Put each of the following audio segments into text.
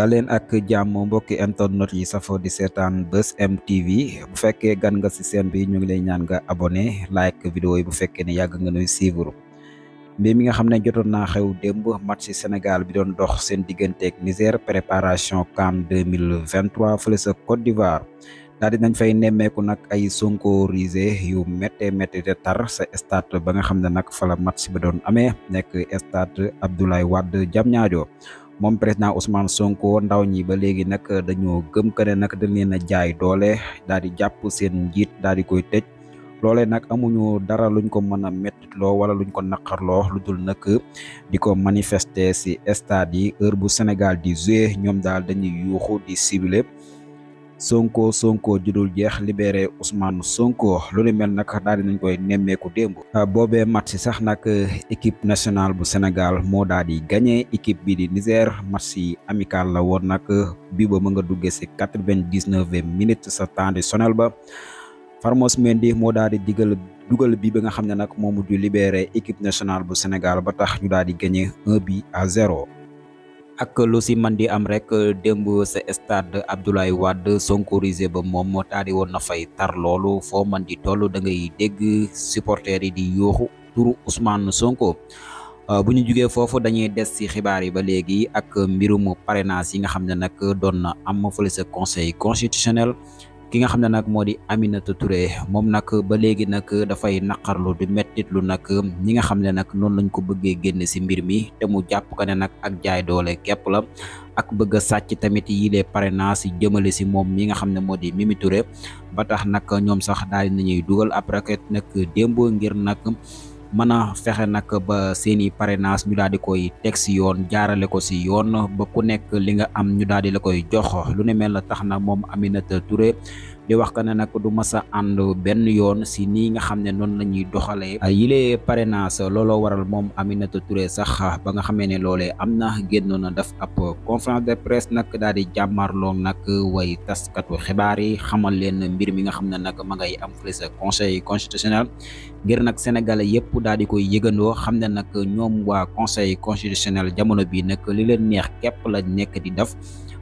daleen ak jàmm mbokki internet yi safo di seetaan Buzz M TV bu fekkee gan nga ci seen bi ñu ngi lay ñaan nga abonné like vidéo yi bu fekkee ne yàgg nga nuy suivre mbir mi nga xam ne jotoon naa xew démb match ci Sénégal bi doon dox seen digganteeg Niger préparation CAN 2023 fële sa Côte d'Ivoire daal dinañ fay nemmeeku nag ay sonkorisé yu métte te tar sa stade ba nga xam ne nag fa la match ba doon amee nekk stade Abdoulaye Wade Diamniadio moom président Ousmane Sonko ndaw ñi ba léegi nag dañoo gëm que ne nag dañ leen a jaay doole daal di jàpp seen njiit daal di koy tëj loolee nag amuñu dara luñ ko mën a mettitloo wala luñ ko naqarloo lu dul nag di ko manifester ci stade yi heure bu Sénégal di jouer ñoom daal dañuy yuuxu di ciblé Sonko judul jeex libéré Ousmane Sonko lu ni mel nag daal di nañ koy nemmeeku démb. boobee match sax nag équipe nationale bu Sénégal moo daal di gagné équipe bi di Niger match yi amical la woon nag bii ba mu nga duggee ci 99e minute sa temps additionnel ba Formose Mendy moo daal di dugal bi ba nga xam ne nag moo mujj libéré équipe nationale bu Sénégal ba tax ñu daal di gagné 1-0. ak lu si man di am rek démb sa stade Abdoulaye Wade sonkorisé ba moom moo taadi woon na fay tar loolu foo man di toll da ngay dégg supporters yi di yuuxu turu Ousmane Sonko bu ñu jugee foofu dañuy des ci xibaar yi ba léegi ak mbirum parrainage yi nga xam ne nag doon na am fële sa conseil constitutionnel ki nga xam ne nag moo di Aminata Touré moom nag ba léegi nag dafay naqarlu di mettitlu nag ñi nga xam ne nag noonu lañ ko bëggee génne ci mbir mi te mu jàpp ko ne nag ak jaay doole képp la ak bëgg a sàcc tamit yile parrainage yi jëmale ci moom mi nga xam ne moo di Mimi Touré ba tax nag ñoom sax daal nañuy dugal ab requête nag démb ngir nag mën a fexe nag ba seeni parrainage ñu daal di koy teg ci yoon jaarale ko ci yoon ba ku nekk li nga am ñu daal di la koy jox lu ne mel la tax na moom Aminata Touré di wax que ne nag du mas a ànd benn yoon ci nii nga xam ne noonu la ñuy doxalee yile parrainage looloo waral moom Aminata Touré sax ba nga xamee ne loolee am na génnoon na def ab conférence de presse nag daal di jàmmarloo nag way taskatu xibaar yi xamal leen mbir mi nga xam ne nag ma ngay am fële sa conseil constitutionnel ngir nag sénégalais yëpp daal di koy yëgandoo xam ne nag ñoom waa conseil constitutionnel jamono bi nag li leen neex képp la nekk di def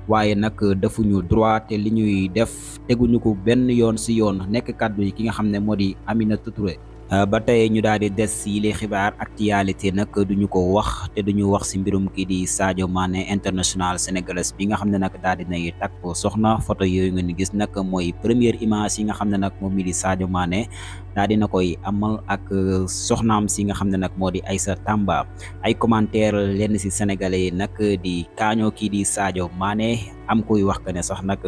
waaye nag defuñu droit te li ñuy def teguñu ko benn yoon ci yoon nekk kàddu yi ki nga xam ne moo di Aminata Touré. ba tey ñu daal di des ci li xibaar actualité nag duñu ko wax te duñu wax ci mbirum kii di Sadio Mané international sénégalais bi nga xam ne nag daal di nay takk soxna photo yooyu ngeen gis nag mooy première image yi nga xam ne nag moom mi di Sadio Mané daal dina koy amal ak soxnaam si nga xam ne nag moo di Aïssa Tamba ay commentaire lenn ci sénégalais yi nag di kaañoo kii di Sadio Mané am koy wax que ne sax nag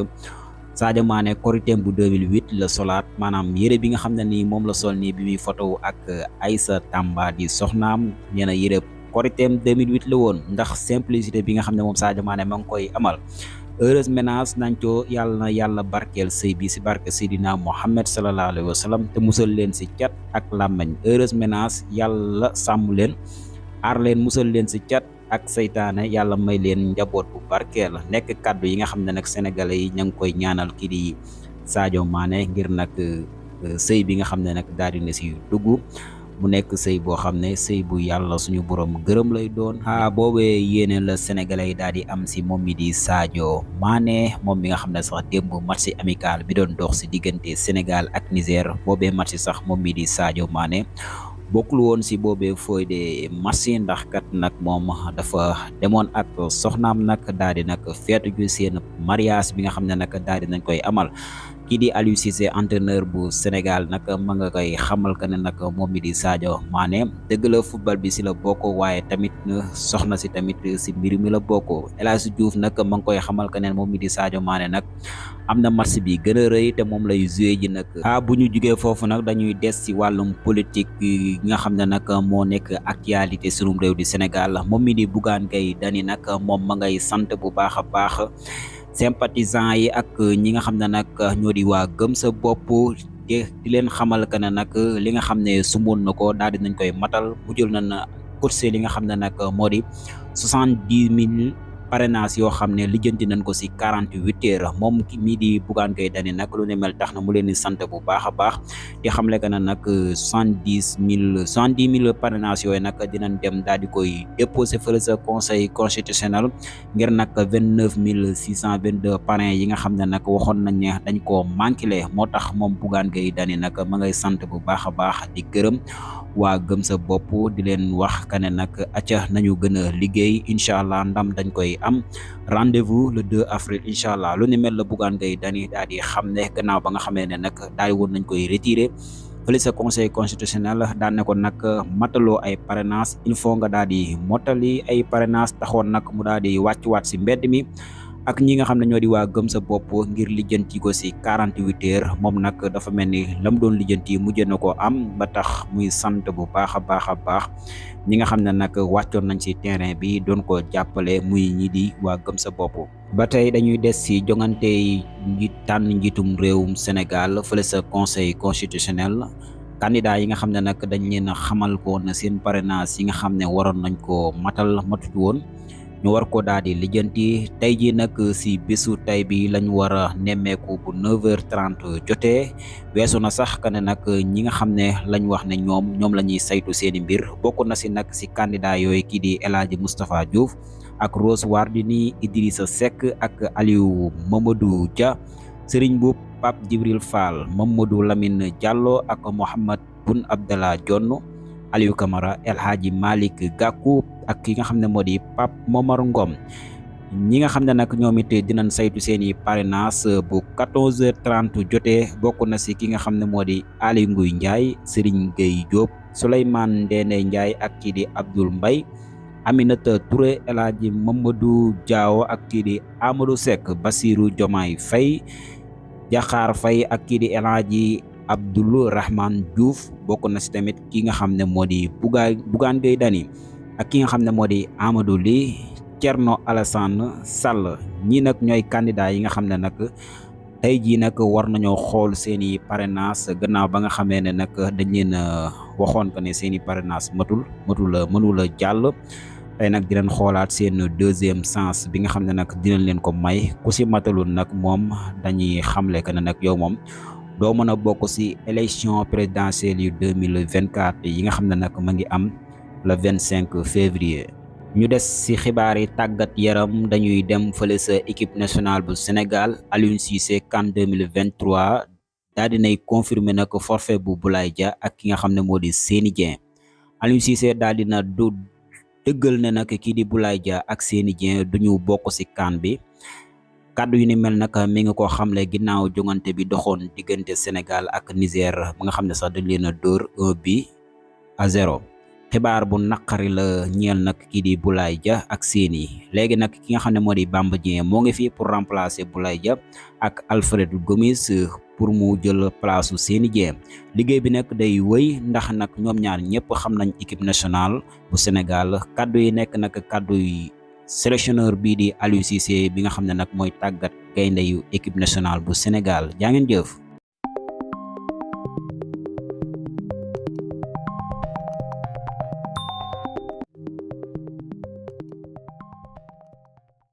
Sadio Mané koritem bu 2008 la solaat maanaam yére bi nga xam ne nii moom la sol nii bi muy photo ak Aïssa Tamba di soxnaam nee na yére koritem 2008 la woon ndax simplicité bi nga xam ne moom Sadio Mané ma ngi koy amal heureuse ménage nañ ko yàlla na yàlla barkeel sëy bi ci barke Seydina Mohamed sallallahu alayhi wa sallam te musal leen ci cat ak làmmañ heureuse ménage yàlla sàmm leen aar leen musal leen ci cat ak seytaane yàlla may leen njaboot bu barkeel nekk kàddu yi nga xam ne nag sénégalais yi ña ngi koy ñaanal kii di Sadio Mané ngir nag sëy bi nga xam ne nag daal di na ci dugg mu nekk sëy boo xam ne sëy bu yàlla suñu borom gërëm lay doon boobee yéene la sénégalais yi daal di am ci moom mi di Sadio Mané moom mi nga xam ne sax démb match amical bi doon dox ci diggante Sénégal ak Niger boobee match sax moom mi di Sadio Mané bokkul woon ci boobee fooy de match ndax kat nag moom dafa demoon ak soxnaam nag daal di nag feetu ju seen mariage bi nga xam ne nag daal di nañ koy amal kii di Aliou Cissé entraîneur bu Sénégal nag ma nga koy xamal que ne nag moom mi di Sadio Mané dëgg la football bi ci la bokk waaye tamit soxna si tamit ci mbir mi la bokk El Hadji Diouf nag ma ngi koy xamal que ne moom mi di Sadio Mané nag am na match bi gën a rëy te moom lay joué ji nag bu ñu jugee foofu nag dañuy des ci wàllum politique yi nga xam ne nag moo nekk actualité sunum réew di Sénégal moom mi di Bougane Gueye Dany nag moom ma ngay sant bu baax a baax sympathisants yi ak ñi nga xam ne nag ñoo di waa gëm sa bopp di leen xamal que ne nag li nga xam ne sumboon na ko daal di nañ koy matal mu jël na course li nga xam ne nag moo di 70 000 parrainage yoo xam ne lijjanti nañ ko si 48 heures moom mii di Bougane Gueye Dany nag lu ne mel tax na mu leen di sant bu baax a baax di xamle que ne nag 70 000 parrainage yooyu nag dinañ dem daal di koy déposé fële sa conseil constitutionnel ngir nag 29 622 parrains yi nga xam ne nag waxoon nañ ne dañ koo manqué moo tax moom Bougane Gueye Dany nag ma ngay sant bu baax a baax di gërëm waa gëm sa bopp di leen wax que ne nag acca nañu gën a liggéey incha allah ndam dañ koy am rendez-vous le 2 avril incha allah lu ni mel la Bougane Gueye Dany daal di xam ne gannaaw ba nga xamee ne nag daal woon nañ koy retiré fële sa conseil constitutionnel daan ne ko nag mataloo ay parrainage il faut nga daal di mottali ay parrainage taxoon nag mu daal di wàccuwaat si mbedd mi ak ñi nga xam ne ñoo di waa gëm sa bopp ngir lijjanti ko si 48 heures moom nag dafa mel ni lam doon lijjanti mujj na ko am ba tax muy sant bu baax a baax ñi nga xam ne nag wàccoon nañ si terrain bi doon ko jàppale muy ñi di waa gëm sa bopp. ba tey dañuy des si jongante yi tànn njiitum réewum Sénégal fële sa conseil constitutionnel candidat yi nga xam ne nag dañ leen a xamal ko na seen parrainage yi nga xam ne waroon nañ ko matut woon ñu war ko daal di lijjanti tey jii nag si bésu tey bi lañ war a nemmeeku bu 9h30 jotee weesu na sax que ne nag ñi nga xam ne lañ wax ne ñoom la ñuy saytu seeni mbir bokk na si nag si candidat yooyu kii di El Hadji Moustapha Diouf ak Rose Wardini Idrissa Seck ak Aliou Mamadou Dia Serigne Mboup Pape Djibril Fall Mamadou Lamine Diallo ak Mohamed Boun Abdallah Dionne Aliou Camara El Hadji Malick Gakou ak ki nga xam ne moo di Pape Momar Ngom ñi nga xam ne nag ñoom it dinañ saytu seeni parrainage bu 14h30 jotee bokk na si ki nga xam ne moo di Aly Ngouille Ndiaye Serigne Gueye Diop Souleymane Ndéné Ndiaye ak kii di Abdoul Mbaye Aminata Touré El Hadji Mamadou Diaw ak kii di Amadou Seck Bassirou Diomaye Faye Diakhar Faye ak kii di El Hadji Abdoul Rahman Diouf bokk na si tamit ki nga xam ne moo di Bougane Gueye Dany ak ki nga xam ne moo di Amadou Ly Thierno Alassane Sall ñii nag ñooy candidat yi nga xam ne nag tey jii nag war nañoo xool seeni parrainage gannaaw ba nga xamee ne nag dañ leen waxoon ko ne seeni parrainage mënul a jàll tey nag dinañ xoolaat seen deuxième chance bi nga xam ne nag dinañ leen ko may ku si matalul nag moom dañuy xamle que ne nag yow moom doo mën a bokk ci élection présidentielle yu 2024 yi nga xam ne nag ma ngi am le 25 février. ñu des ci xibaar yi tàggat yaram dañuy dem fële sa équipe nationale bu Sénégal Aliou Cissé CAN 2023 daal dinay confirmer nag forfait bu Boulaye Dia ak ki nga xam ne moo di Seny Dieng Aliou Cissé daal dina du dëggal ne nag kii di Boulaye Dia ak Seny Dieng duñu bokk ci CAN bi. kàddu yu ni mel nag mi ngi ko xamle ginnaaw jongante bi doxoon diggante Sénégal ak Niger ba nga xam ne sax dañ leen a dóor 1-0 xibaar bu naqari la ñeel nag kii di Boulaye Dia ak Seny léegi nag ki nga xam ne moo di Bamba Dieng moo ngi fi pour remplacer Boulaye Dia ak Alfred Gomis pour mu jël place su Seny Dieng liggéey bi nag day wëy ndax nag ñoom ñaar ñëpp xam nañ équipe nationale bu Sénégal kaddu yi nekk nag kaddu yi sélectionneur bii di Aliou Cissé bi nga xam ne nag mooy tàggat gaynde yu équipe nationale bu Sénégal jaa ngeen jëf.